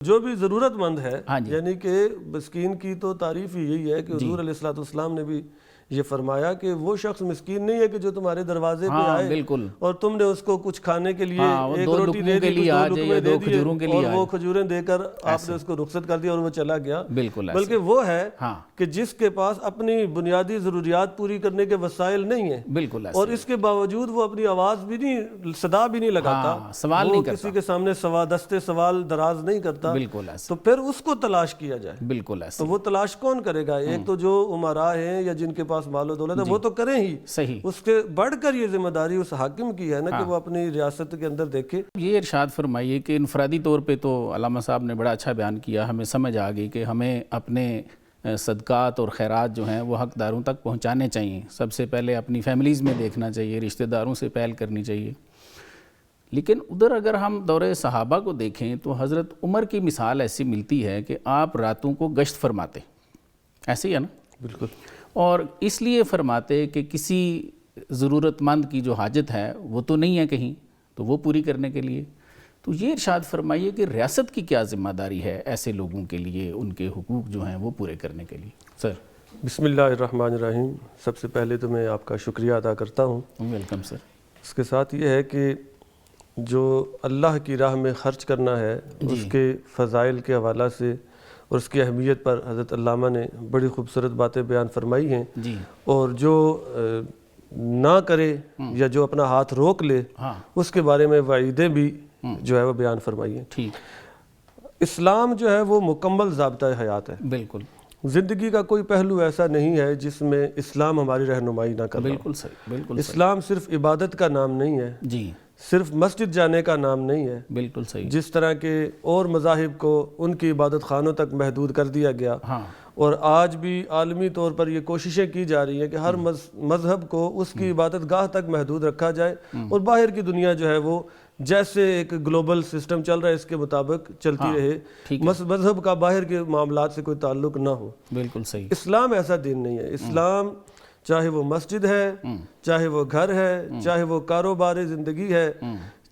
جو بھی ضرورت مند ہے، ہاں جی، یعنی کہ مسکین کی تو تعریف ہی یہی ہے کہ حضور علیہ الصلوۃ والسلام نے بھی یہ فرمایا کہ وہ شخص مسکین نہیں ہے کہ جو تمہارے دروازے پہ ہاں آئے بالکل، اور تم نے اس کو کچھ کھانے کے لیے ہاں، وہ ایک دو روٹی لقموں دے کے دی، لیے کچھ آ دو جائے لقمے یا دے دو دیے کھجوروں کے لیے اور وہ کھجوریں دے کر آپ نے اس کو رخصت کر دیا اور وہ چلا گیا، بالکل بلکہ وہ ہے ہاں کہ جس کے پاس اپنی بنیادی ضروریات پوری کرنے کے وسائل نہیں ہیں بالکل اور اس کے باوجود وہ اپنی آواز بھی نہیں، صدا بھی نہیں لگاتا، ہاں سوال وہ نہیں کرتا، کسی کے سامنے دستے سوال دراز نہیں کرتا، بالکل ایسے، تو پھر اس کو تلاش کیا جائے۔ بالکل ایسے، تو وہ تلاش کون کرے گا؟ ایک تو جو امراء ہیں یا جن کے پاس مال و دولت ہے وہ تو کریں ہی، صحیح، اس کے بڑھ کر یہ ذمہ داری اس حاکم کی ہے نا کہ وہ اپنی ریاست کے اندر دیکھے۔ یہ ارشاد فرمائیے کہ انفرادی طور پہ تو علامہ صاحب نے بڑا اچھا بیان کیا، ہمیں سمجھ آ گئی کہ ہمیں اپنے صدقات اور خیرات جو ہیں وہ حقداروں تک پہنچانے چاہیے، سب سے پہلے اپنی فیملیز میں دیکھنا چاہیے، رشتہ داروں سے پہل کرنی چاہیے۔ لیکن ادھر اگر ہم دور صحابہ کو دیکھیں تو حضرت عمر کی مثال ایسی ملتی ہے کہ آپ راتوں کو گشت فرماتے، ایسے ہی ہے نا؟ بالکل، اور اس لیے فرماتے کہ کسی ضرورت مند کی جو حاجت ہے وہ تو نہیں ہے کہیں، تو وہ پوری کرنے کے لیے۔ تو یہ ارشاد فرمائیے کہ ریاست کی کیا ذمہ داری ہے ایسے لوگوں کے لیے، ان کے حقوق جو ہیں وہ پورے کرنے کے لیے؟ سر بسم اللہ الرحمن الرحیم۔ سب سے پہلے تو میں آپ کا شکریہ ادا کرتا ہوں۔ Welcome sir. اس کے ساتھ یہ ہے کہ جو اللہ کی راہ میں خرچ کرنا ہے اس کے فضائل کے حوالہ سے اور اس کی اہمیت پر حضرت علامہ نے بڑی خوبصورت باتیں بیان فرمائی ہیں، جی، اور جو نہ کرے یا جو اپنا ہاتھ روک لے ہاں اس کے بارے میں وعیدیں بھی جو ہے وہ بیان فرمائی ہیں۔ ٹھیک، اسلام جو ہے وہ مکمل ضابطۂ حیات ہے۔ بالکل زندگی کا کوئی پہلو ایسا نہیں ہے جس میں اسلام ہماری رہنمائی نہ کر رہا ہو۔ بالکل صحیح، بالکل صحیح، اسلام صرف عبادت کا نام نہیں ہے، جی صرف مسجد جانے کا نام نہیں ہے، بالکل صحیح، جس طرح کے اور مذاہب کو ان کی عبادت خانوں تک محدود کر دیا گیا، ہاں اور آج بھی عالمی طور پر یہ کوششیں کی جا رہی ہیں کہ ہر مذہب کو اس کی عبادت گاہ تک محدود رکھا جائے اور باہر کی دنیا جو ہے وہ جیسے ایک گلوبل سسٹم چل رہا ہے اس کے مطابق چلتی رہے، مذہب کا باہر کے معاملات سے کوئی تعلق نہ ہو۔ بالکل صحیح، اسلام ایسا دین نہیں ہے۔ اسلام چاہے وہ مسجد ہے، چاہے وہ گھر ہے، چاہے وہ کاروبار زندگی ہے،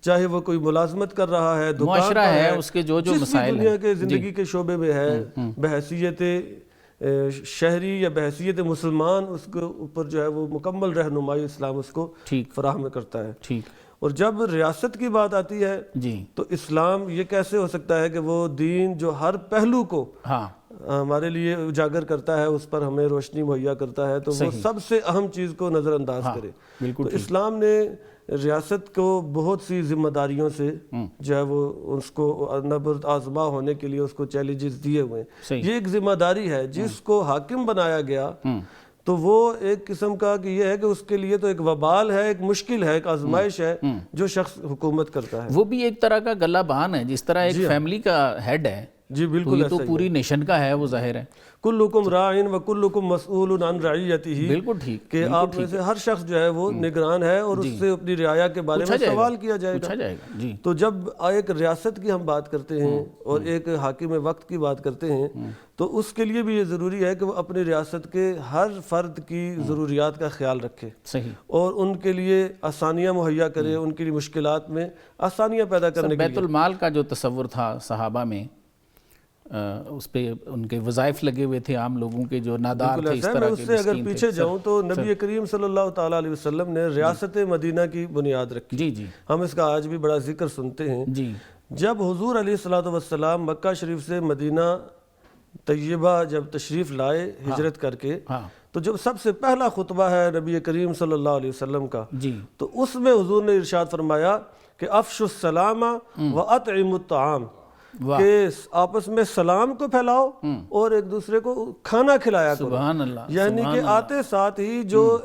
چاہے وہ کوئی ملازمت کر رہا ہے، دکان معاشرہ کا ہے، اس کے جو جس بھی مسائل دنیا ہیں، کے زندگی کے شعبے میں ہے، بحیثیت شہری یا بحیثیت مسلمان اس کے اوپر جو ہے وہ مکمل رہنمائی اسلام اس کو ٹھیک فراہم کرتا ہے۔ ٹھیک، اور جب ریاست کی بات آتی ہے جی تو اسلام یہ کیسے ہو سکتا ہے کہ وہ دین جو ہر پہلو کو ہاں ہمارے لیے اجاگر کرتا ہے، اس پر ہمیں روشنی مہیا کرتا ہے، تو وہ سب سے اہم چیز کو نظر انداز کرے۔ بالکل تو اسلام نے ریاست کو بہت سی ذمہ داریوں سے جو ہے وہ اس کو نبرد آزما ہونے کے لیے اس کو چیلنجز دیے ہوئے ہیں۔ یہ ایک ذمہ داری ہے جس کو حاکم بنایا گیا تو وہ ایک قسم کا کہ یہ ہے کہ اس کے لیے تو ایک وبال ہے، ایک مشکل ہے، ایک آزمائش ہے جو شخص حکومت کرتا ہے۔ وہ بھی ایک طرح کا گلہ بہان ہے، جس طرح ایک فیملی کا ہیڈ ہے، جی بالکل، تو پوری نیشن کا ہے، وہ ظاہر ہے۔ کلکم راعٍ وکلکم مسئول عن رعیتہ، بالکل ٹھیک، کہ آپ میں سے ہر شخص جو ہے وہ نگران ہے اور اس سے اپنی رعایا کے بارے میں سوال کیا جائے گا۔ پوچھا جائے گا، جی تو جب ایک ریاست کی ہم بات کرتے ہیں اور ایک حاکم وقت کی بات کرتے ہیں تو اس کے لیے بھی یہ ضروری ہے کہ وہ اپنی ریاست کے ہر فرد کی ضروریات کا خیال رکھے صحیح، اور ان کے لیے آسانیاں مہیا کرے، ان کی مشکلات میں آسانیاں پیدا کرنے کے بیت المال کا جو تصور تھا صحابہ میں، اس پہ ان کے وظائف لگے ہوئے تھے عام لوگوں کے جو نادار تھے، اس میں طرح اس کے سے اگر مسکین تھے۔ پیچھے جاؤں تو نبی کریم صلی اللہ تعالیٰ علیہ وسلم نے ریاست مدینہ کی بنیاد رکھی۔ جی جی ہم اس کا آج بھی بڑا ذکر سنتے ہیں۔ جی، جب حضور علیہ الصلوۃ والسلام مکہ شریف سے مدینہ طیبہ جب تشریف لائے ہجرت کر کے، ہاں تو جب سب سے پہلا خطبہ ہے نبی کریم صلی اللہ علیہ وسلم کا، جی، تو اس میں حضور نے ارشاد فرمایا کہ افشوا السلام واطعموا الطعام، کہ آپس میں سلام کو پھیلاؤ اور ایک دوسرے کو کھانا کھلایا کرو۔ سبحان اللہ، یعنی کہ آتے ساتھ ہی جو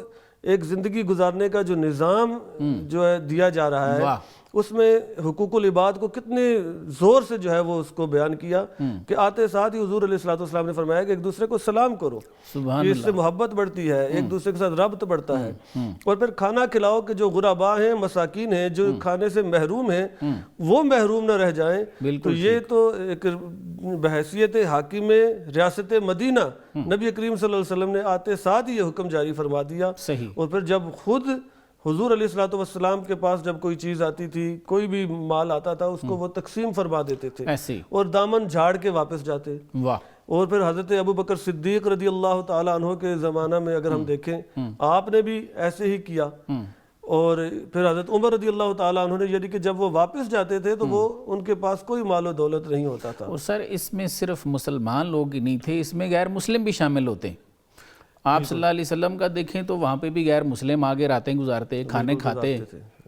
ایک زندگی گزارنے کا جو نظام جو ہے دیا جا رہا ہے اس میں حقوق العباد کو کتنے زور سے جو ہے وہ اس کو بیان کیا کہ آتے ساتھ ہی حضور علیہ الصلوۃ والسلام نے فرمایا کہ ایک دوسرے کو سلام کرو، کہ اس سے محبت بڑھتی ہے، ایک دوسرے کے ساتھ ربط بڑھتا ہے، اور پھر کھانا کھلاؤ کہ جو غرباء ہیں، مساکین ہیں، جو کھانے سے محروم ہیں، وہ محروم نہ رہ جائیں۔ تو یہ تو ایک بحیثیت حاکم ریاست مدینہ نبی کریم صلی اللہ علیہ وسلم نے آتے ساتھ ہی یہ حکم جاری فرما دیا، صحیح، اور پھر جب خود حضور علیہ الصلوۃ والسلام کے پاس جب کوئی چیز آتی تھی، کوئی بھی مال آتا تھا، اس کو وہ تقسیم فرما دیتے تھے ایسے اور دامن جھاڑ کے واپس جاتے. واہ. اور پھر حضرت ابو بکر صدیق رضی اللہ تعالیٰ عنہ کے زمانہ میں اگر ہم دیکھیں، آپ نے بھی ایسے ہی کیا. اور پھر حضرت عمر رضی اللہ تعالیٰ عنہ نے، یعنی کہ جب وہ واپس جاتے تھے تو وہ ان کے پاس کوئی مال و دولت نہیں ہوتا تھا. اور سر اس میں صرف مسلمان لوگ ہی نہیں تھے، اس میں غیر مسلم بھی شامل ہوتے ہیں. آپ صلی اللہ علیہ وسلم کا دیکھیں تو وہاں پہ بھی غیر مسلم آگے راتیں گزارتے، کھانے کھاتے،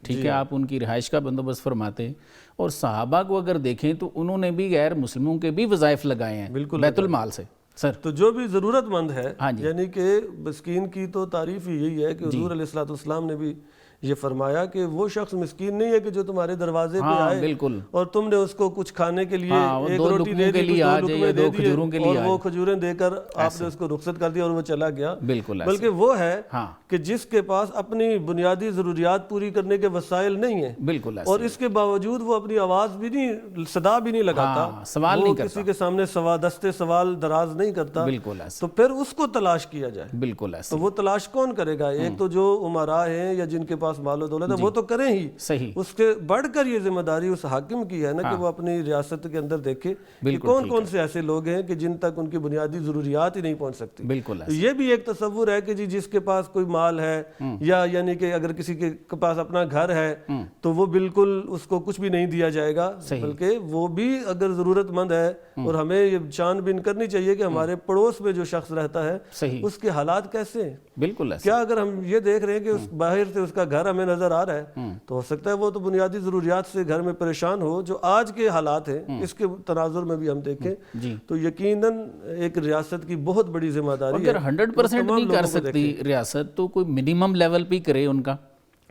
ٹھیک ہے، آپ ان کی رہائش کا بندوبست فرماتے. اور صحابہ کو اگر دیکھیں تو انہوں نے بھی غیر مسلموں کے بھی وظائف لگائے ہیں بیت المال سے. سر تو جو بھی ضرورت مند ہے، یعنی کہ مسکین کی تو تعریف ہی یہی ہے کہ حضور علیہ الصلوۃ والسلام نے بھی یہ فرمایا کہ وہ شخص مسکین نہیں ہے کہ جو تمہارے دروازے پہ آئے بالکل، اور تم نے اس کو کچھ کھانے کے لیے ایک دو روٹی دے لقموں کے دی، لیے دو آ لقمے جائے، دے دو دیے کھجوروں کے لیے اور وہ کھجوریں دے کر آپ نے اس کو رخصت کر دیا اور وہ چلا گیا. بالکل. بلکہ وہ ہے کہ جس کے پاس اپنی بنیادی ضروریات پوری کرنے کے وسائل نہیں ہیں، بالکل، اور اس کے باوجود وہ اپنی آواز بھی نہیں، صدا بھی نہیں لگاتا، سوال نہیں کرتا، کسی کے سامنے دستے سوال دراز نہیں کرتا، بالکل، تو پھر اس کو تلاش کیا جائے. بالکل. تو وہ تلاش کون کرے گا؟ ایک تو جو امراء ہیں یا جن کے پاس مال و دولت ہے وہ تو کریں ہی، صحیح. اس کے بڑھ کر یہ ذمہ داری اس حاکم کی ہے نا کہ وہ اپنی ریاست کے اندر دیکھے کہ کون کون سے ایسے لوگ ہیں کہ جن تک ان کی بنیادی ضروریات ہی نہیں پہنچ سکتی. بالکل. یہ بھی ایک تصور ہے کہ جس کے پاس کوئی مال ہے یا یعنی کہ اگر کسی کے پاس اپنا گھر ہے تو وہ بالکل اس کو کچھ بھی نہیں دیا جائے گا، بلکہ وہ بھی اگر ضرورت مند ہے، اور ہمیں یہ جان بین کرنی چاہیے کہ ہمارے پڑوس میں جو شخص رہتا ہے اس کے حالات کیسے ہیں. بالکل. کیا اگر ہم یہ دیکھ رہے ہیں کہ اس باہر سے اس کا گھر ہمیں نظر آ رہا ہے تو ہو سکتا ہے وہ تو بنیادی ضروریات سے گھر میں پریشان ہو. جو آج کے حالات ہیں اس کے تناظر میں بھی ہم دیکھیں تو یقیناً ایک ریاست کی بہت بڑی ذمہ داری ہے. اگر 100% نہیں کر سکتی ریاست تو کوئی منیمم لیول پہ کرے ان کا.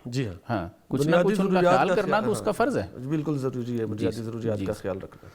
جی ہاں، کچھ نہ کچھ ان کا خیال کرنا تو اس کا فرض ہے. بالکل ضروری ہے بنیادی ضروریات کا خیال رکھنا.